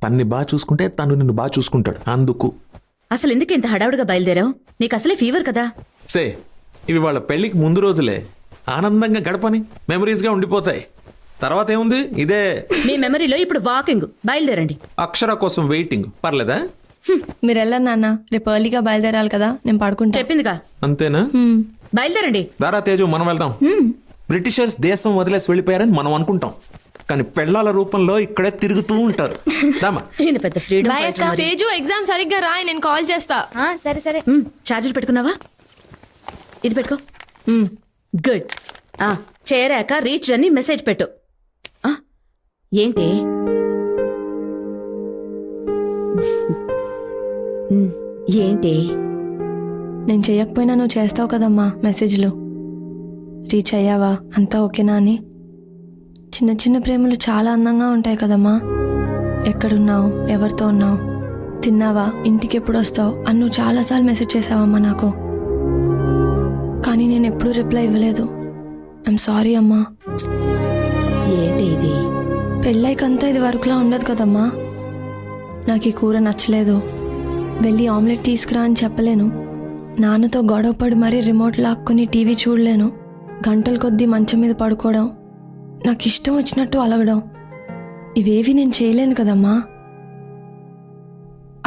తన్ని బాగా చూసుకుంటే తను నిన్ను బాగా చూసుకుంటాడు. అందుకు అసలు ఎందుకు ఇంత హడావుడిగా బయలుదేరావు? నీకు అసలే ఫీవర్ కదా. సే ఇవి వాళ్ళ పెళ్ళికి ముందు రోజులే, ఆనందంగా గడపని మెమరీస్గా ఉండిపోతాయి. తర్వాత ఏముంది, ఇదే మీ మెమరీలో ఇప్పుడు వాకింగ్. బయలుదేరండి. అక్షర కోసం వెయిటింగ్. పర్లేదా? మీరు వెళ్ళండి నాన్న, రేపు ఎర్లీగా బయలుదేరాలి కదా, నేను పడుకుంటా. చెప్పిందిగా. అంతేనా? బయలుదేరండి. దారా తేజు, మనం వెళ్దాం. బ్రిటిషర్స్ దేశం వదిలేసి వెళ్ళిపోయారని మనం అనుకుంటాం, కానీ పెళ్ళాల రూపంలో ఇక్కడే తిరుగుతూ ఉంటారు. దామా ఈయన పెద్ద ఫ్రీడమ్ ఫైటర్ మరి. తేజు ఎగ్జామ్ సరిగ్గా రాయి, నేను కాల్ చేస్తా. సరే సరే. ఛార్జర్ పెట్టుకున్నావా? ఇది పెట్టుకో. గుడ్. చేరాక రీచ్ అని మెసేజ్ పెట్టు. ఏంటి ఏంటి? నేను చేయకపోయినా నువ్వు చేస్తావు కదమ్మా మెసేజ్లు. రీచ్ అయ్యావా, అంతా ఓకేనా అని. చిన్న చిన్న ప్రేమలు చాలా అందంగా ఉంటాయి కదమ్మా. ఎక్కడున్నావు, ఎవరితో ఉన్నావు, తిన్నావా, ఇంటికి ఎప్పుడు వస్తావు అని నువ్వు చాలాసార్లు మెసేజ్ చేసావమ్మా నాకు. కానీ నేను ఎప్పుడూ రిప్లై ఇవ్వలేదు. ఐఎమ్ సారీ అమ్మా. ఏంటి ఇది? పెళ్ళైకంతా ఇది వరకులా ఉండదు కదమ్మా. నాకు ఈ కూర నచ్చలేదు, వెళ్ళి ఆమ్లెట్ తీసుకురా అని చెప్పలేను. నాన్నతో గొడవపడి మరీ రిమోట్ లాక్కుని టీవీ చూడలేను. గంటల కొద్దీ మంచం మీద పడుకోవడం, నాకు ఇష్టం వచ్చినట్టు అలగడం, ఇవేవి నేను చేయలేను కదమ్మా.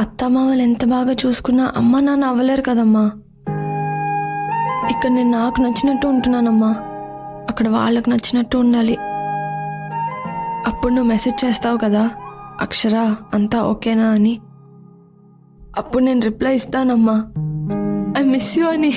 అత్తమామలు ఎంత బాగా చూసుకున్నా అమ్మ నాన్న అవ్వలేరు కదమ్మా. ఇక్కడ నేను నాకు నచ్చినట్టు ఉంటున్నానమ్మా, అక్కడ వాళ్ళకు నచ్చినట్టు ఉండాలి. అప్పుడు నువ్వు మెసేజ్ చేస్తావు కదా, అక్షర అంతా ఓకేనా అని. అప్పుడు నేను రిప్లై ఇస్తానమ్మా, ఐ మిస్ యూ అని.